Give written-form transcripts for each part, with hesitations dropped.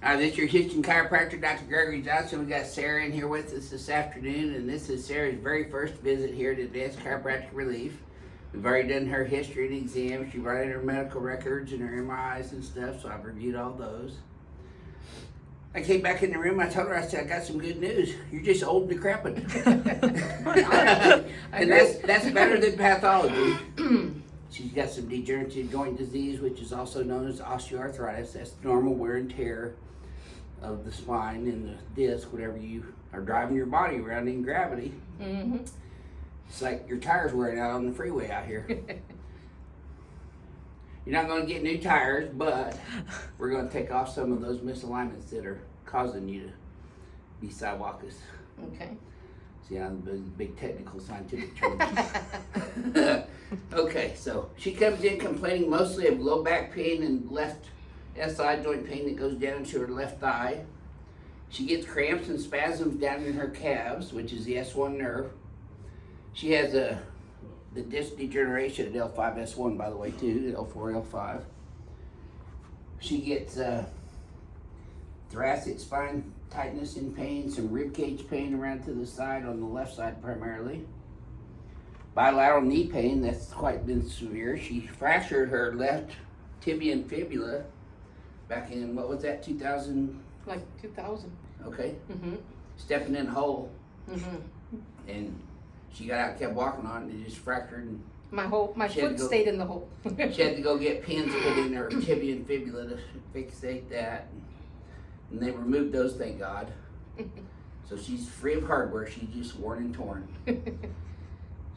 This is your Houston chiropractor, Dr. Gregory Johnson. We got Sarah in here with us this afternoon, and this is Sarah's very first visit here to Advanced Chiropractic Relief. We've already done her history and exam. She brought in her medical records and her MRIs and stuff, so I've reviewed all those. I came back in the room, I told her, I said, I got some good news. You're just old and decrepit. And that's better than pathology. She's got some degenerative joint disease, which is also known as osteoarthritis. That's normal wear and tear of the spine and the disc, whatever you are driving your body around in gravity. Mm-hmm. It's like your tires wearing out on the freeway out here. You're not going to get new tires, but we're going to take off some of those misalignments that are causing you to be sidewalkers. Okay. See, I'm a big technical scientific term. Okay, so she comes in complaining mostly of low back pain and left SI joint pain that goes down into her left thigh. She gets cramps and spasms down in her calves, which is the S1 nerve. She has the disc degeneration at L5-S1, by the way, too, L4, L5. She gets thoracic spine tightness and pain, some rib cage pain around to the side on the left side primarily. Bilateral knee pain, that's quite been severe. She fractured her left tibia and fibula back in, what was that, 2000? Like 2000. Okay. Mm-hmm. Stepping in a hole. Mm-hmm. And she got out and kept walking on it and it just fractured. And my foot stayed in the hole. she had to go get pins put in her tibia and fibula to fixate that. And they removed those, thank God. So she's free of hardware. She's just worn and torn.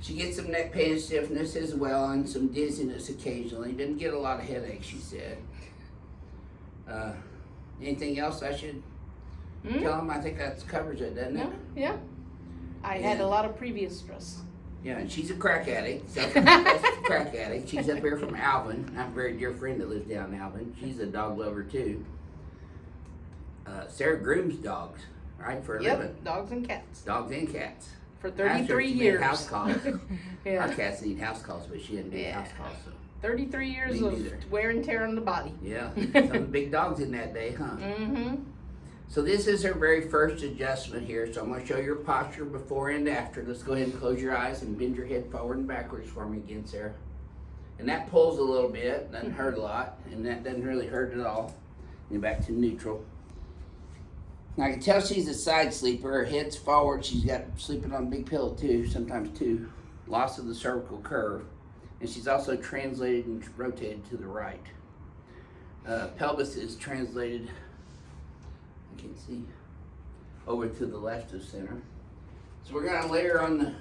She gets some neck pain and stiffness as well and some dizziness occasionally. Didn't get a lot of headaches, she said. Anything else I should tell them? I think that covers it, doesn't it? Yeah. I had a lot of previous stress. Yeah, and she's a crack addict. Self-confessed crack addict. She's up here from Alvin. I have a very dear friend that lives down in Alvin. She's a dog lover too. Sarah grooms dogs, right, for a living. Dogs and cats. Dogs and cats. For 33 years. House calls. Yeah. Our cats need house calls, but she didn't do house calls. So. 33 years of wear and tear on the body. Yeah, some big dogs in that day, huh? Mm-hmm. So this is her very first adjustment here. So I'm going to show your posture before and after. Let's go ahead and close your eyes and bend your head forward and backwards for me again, Sarah. And that pulls a little bit, doesn't hurt a lot, and that doesn't really hurt at all. And back to neutral. Now I can tell she's a side sleeper. Her head's forward. She's got sleeping on a big pillow too, sometimes two. Loss of the cervical curve. And she's also translated and rotated to the right. Pelvis is translated, I can't see, over to the left of center. So we're going to lay her on the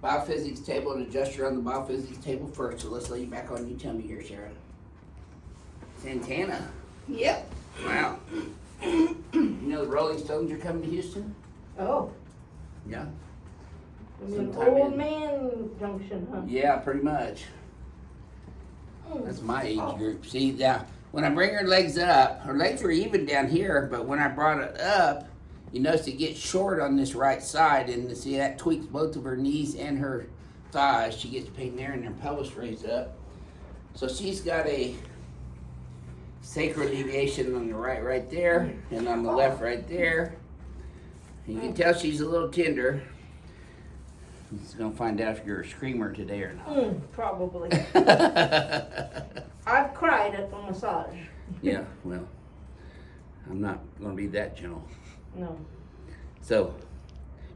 BioPhysics table and adjust her on the BioPhysics table first. So let's lay you back on your tummy here, Sarah. Santana. Yep. Wow. You know the Rolling Stones are coming to Houston? Oh. Yeah. An old man junction, huh? Yeah, pretty much. That's my age group. See, now, when I bring her legs up, her legs were even down here, but when I brought it up, you notice it gets short on this right side, and see, that tweaks both of her knees and her thighs. She gets pain there, and her pelvis raised up. So she's got a sacral deviation on the right there, and on the left right there. You can tell she's a little tender. He's gonna find out if you're a screamer today or not. Probably. I've cried at the massage. Yeah, well, I'm not gonna be that gentle. No. So,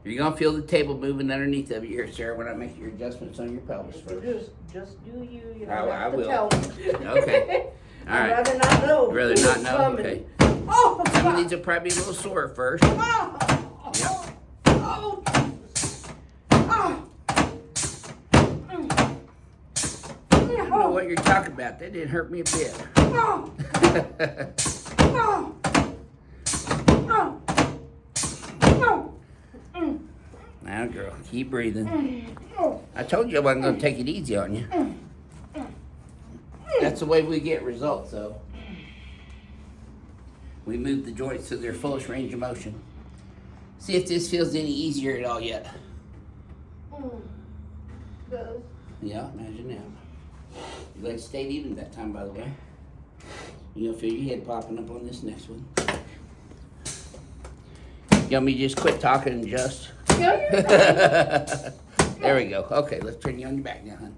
you're gonna feel the table moving underneath of you here, Sarah, when I make your adjustments on your pelvis first. Just do you. You Oh, don't I have to will. tell me. Okay. All right. I'd rather not know. You'd rather not know? Coming. Okay. Oh, Some of these will probably be a little sore first. Oh, Yep. oh, oh. I don't know what you're talking about. That didn't hurt me a bit. Oh. Oh. Oh. Oh. Now, girl, keep breathing. I told you I wasn't going to take it easy on you. That's the way we get results, though. We move the joints to their fullest range of motion. See if this feels any easier at all yet. Does. Yeah, imagine that. Your legs stayed even that time, by the way. You'll feel your head popping up on this next one. You want me to just quit talking and just? No, you're fine. There we go. Okay, let's turn you on your back now, hon.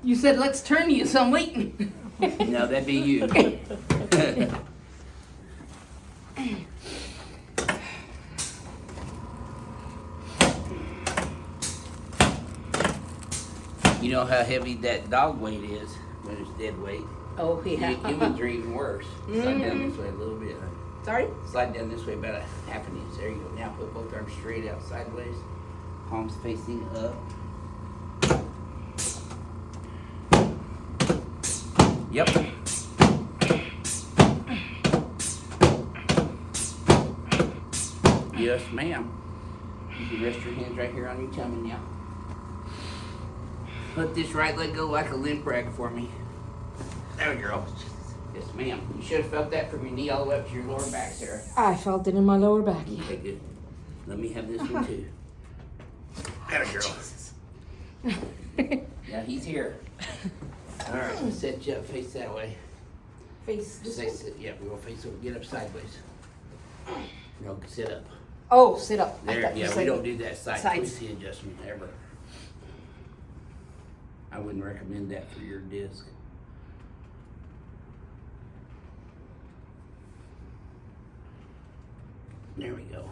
You said let's turn you, so I'm waiting. No, that'd be you. You know how heavy that dog weight is when it's dead weight. Oh, yeah. Humans are even worse. Slide down this way a little bit. Sorry? Slide down this way about a half an inch. There you go. Now put both arms straight out sideways. Palms facing up. Yep. Yes, ma'am. You can rest your hands right here on your tummy now. Let this right leg go like a limp rag for me. There we go. Yes, ma'am. You should have felt that from your knee all the way up to your lower back, Sarah. I felt it in my lower back. Okay, good. Let me have this one too. There we go. Yeah, he's here. All right, let's set you up, face that way. Face this way? Yeah, we're gonna face it. Get up sideways. No, sit up. Oh, sit up. I There, thought you yeah, we said don't do that side sides. twisty adjustment ever. I wouldn't recommend that for your disc. There we go.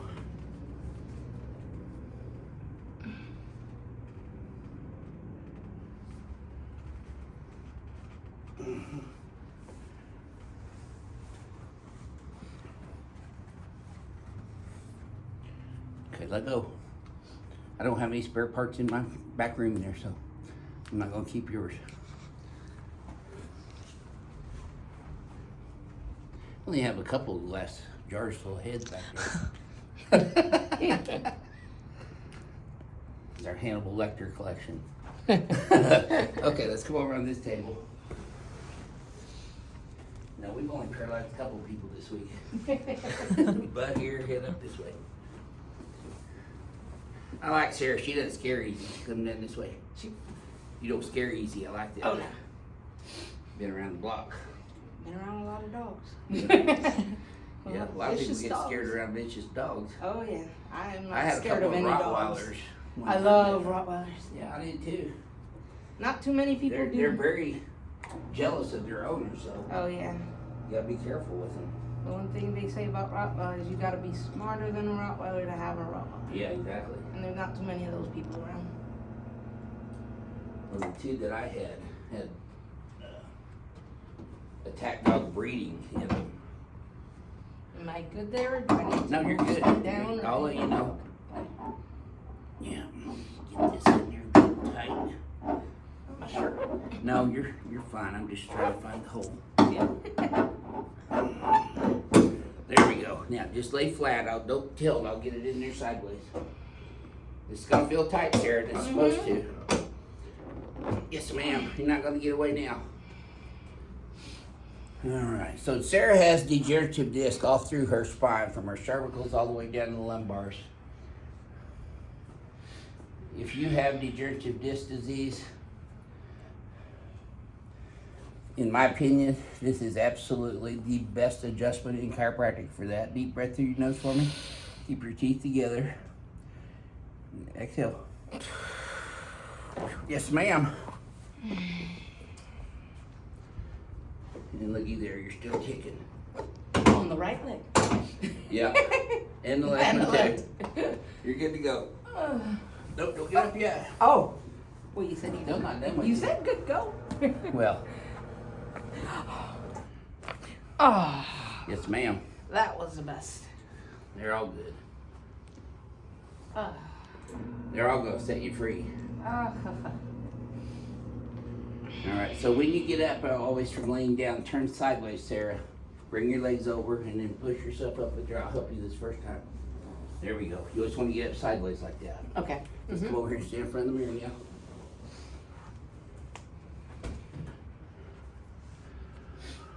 Okay, let go. I don't have any spare parts in my back room there, so I'm not gonna keep yours. Only have a couple of glass jars full of heads back there. It's our Hannibal Lecter collection. Okay, let's come over on this table. No, we've only paralyzed a couple people this week. Butt here, head up this way. I like Sarah. She doesn't scare easy. She comes in this way. You don't scare easy. I like that. Oh, no. Been around the block. Been around a lot of dogs. Yeah, a lot of people Vicious get dogs. scared around vicious dogs. Oh, yeah. I am I not had a scared couple of of any dogs. Rottweilers. one I time. love Rottweilers. Yeah, I did too. Not too many people They're do. very jealous of their owners, so Oh, yeah. you gotta be careful with them. The one thing they say about Rottweilers is you gotta be smarter than a Rottweiler to have a Rottweiler. Yeah, exactly. And there's not too many of those people around. Well, the two that I had attack dog breeding in them. Am I good there? Do I need to No, you're good. sit down? I'll let you know. Yeah, get this in there good tight. My shirt. No, you're fine. I'm just trying to find the hole. There we go. Now just lay flat. Don't tilt. I'll get it in there sideways. It's gonna feel tight, Sarah. It's supposed to. Yes, ma'am. You're not gonna get away now. All right. So Sarah has degenerative disc all through her spine, from her cervicals all the way down to the lumbars. If you have degenerative disc disease, in my opinion, this is absolutely the best adjustment in chiropractic for that. Deep breath through your nose for me. Keep your teeth together. Exhale. Yes, ma'am. And looky there, you're still kicking. On the right leg. Yeah. And the left And one the too. left. You're good to go. Nope, don't get up yet. Oh. Well, you said you No, not that one. You said good go. Well, Oh, yes, ma'am. that was the best. They're all good. Oh. They're all gonna set you free. Oh. All right, so when you get up, always from laying down, turn sideways, Sarah. Bring your legs over and then push yourself up with your, I'll help you this first time. There we go. You always want to get up sideways like that. Okay. Just come over here and stand in front of the mirror now.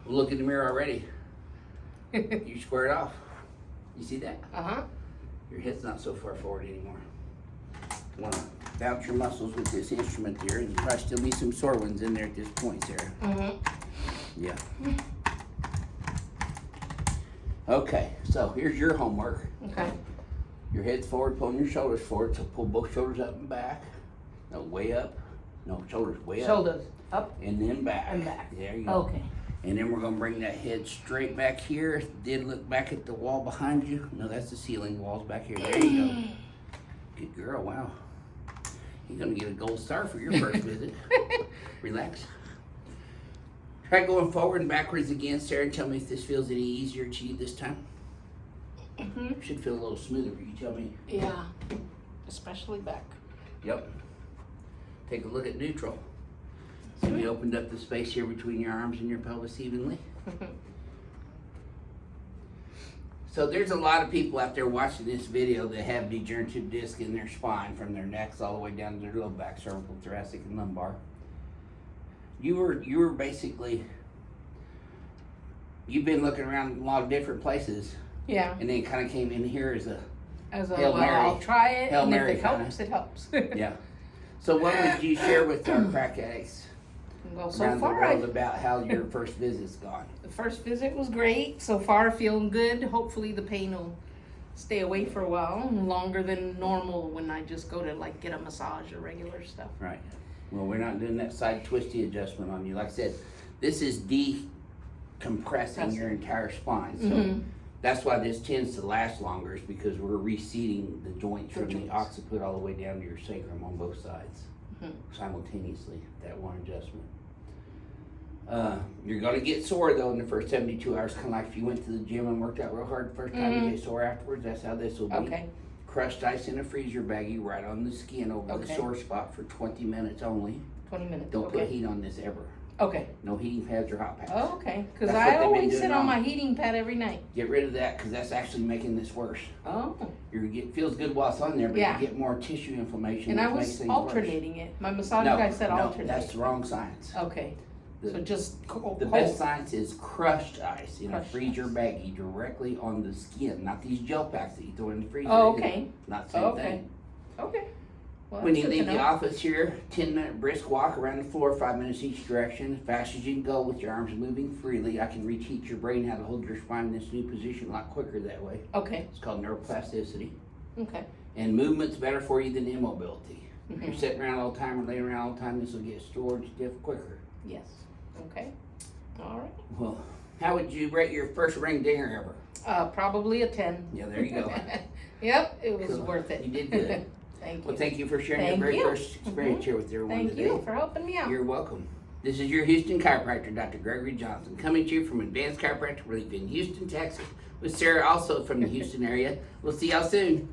Well, look in the mirror already. You squared off. You see that? Uh-huh. Your head's not so far forward anymore. Come on. bounce your muscles with this instrument there, and probably still be some sore ones in there at this point, Sarah. Mm-hmm. Yeah. Okay, so here's your homework. Okay. Your head's forward, pulling your shoulders forward, so pull both shoulders up and back. No, way up. No, shoulders way up. Shoulders up And then back. and back. There you go. Okay. And then we're gonna bring that head straight back here. Did look back at the wall behind you. No, that's the ceiling. The wall's back here. There you go. Good girl, wow. You're gonna get a gold star for your first visit. Relax. Try going forward and backwards again, Sarah, and tell me if this feels any easier to you this time. Mm-hmm. Should feel a little smoother for you, tell me. Yeah. Especially back. Yep. Take a look at neutral. So you opened up the space here between your arms and your pelvis evenly. So there's a lot of people out there watching this video that have degenerative disc in their spine from their necks all the way down to their low back, cervical, thoracic, and lumbar. You were basically, you've been looking around a lot of different places, Yeah. and then kind of came in here as a Well, Mary. I'll try it, Hail and Mary if it kinda. helps, it helps. yeah. So what would you share with our crack addicts Well, so around the far, world about how your first visit's gone? the first visit was great. So far, feeling good. Hopefully, the pain will stay away for a while, longer than normal when I just go to like get a massage or regular stuff. Right. Well, we're not doing that side twisty adjustment on you. Like I said, this is decompressing your entire spine. So Mm-hmm. that's why this tends to last longer, is because we're reseating the joints The from joints. the occiput all the way down to your sacrum on both sides Mhm. simultaneously, that one adjustment. You're going to get sore though in the first 72 hours, kind of like if you went to the gym and worked out real hard the first time, you get sore afterwards. That's how this will be. Okay. Crushed ice in a freezer baggie right on the skin over the Okay. sore spot for 20 minutes only. 20 minutes. Don't put Okay. heat on this ever. Okay. No heating pads or hot pads. Oh, okay. Because That's what I they've been always doing sit wrong. on my heating pad every night. Get rid of that, because that's actually making this worse. Oh. Feels good while it's on there, but Yeah. you get more tissue inflammation. And I which makes was things alternating it. My massage worse. guy said No, alternate. that's the wrong science. Okay. The- So just cold. The best science is crushed ice in a Crushed freezer ice. baggie directly on the skin, not these gel packs that you throw in the freezer. Oh, either. okay. Not the same Okay. thing. Okay. Well, When that's you good to leave the know. office here, 10-minute brisk walk around the floor, 5 minutes each direction, as fast as you can go with your arms moving freely. I can reteach your brain how to hold your spine in this new position a lot quicker that way. Okay. It's called neuroplasticity. Okay. And movement's better for you than immobility. If Mhm. you're sitting around all the time or laying around all the time, this will get stored stiff quicker. Yes. Okay. All right. Well, how would you rate your first ring dinger ever? Probably a 10. Yeah, there you go. Yep, it was Cool. worth it. You did good. Thank you. Well, thank you for sharing Thank your very you. first experience Mhm. here with everyone Thank today. you for helping me out. You're welcome. This is your Houston chiropractor, Dr. Gregory Johnson, coming to you from Advanced Chiropractic Relief in Houston, Texas, with Sarah also from the Houston area. We'll see y'all soon.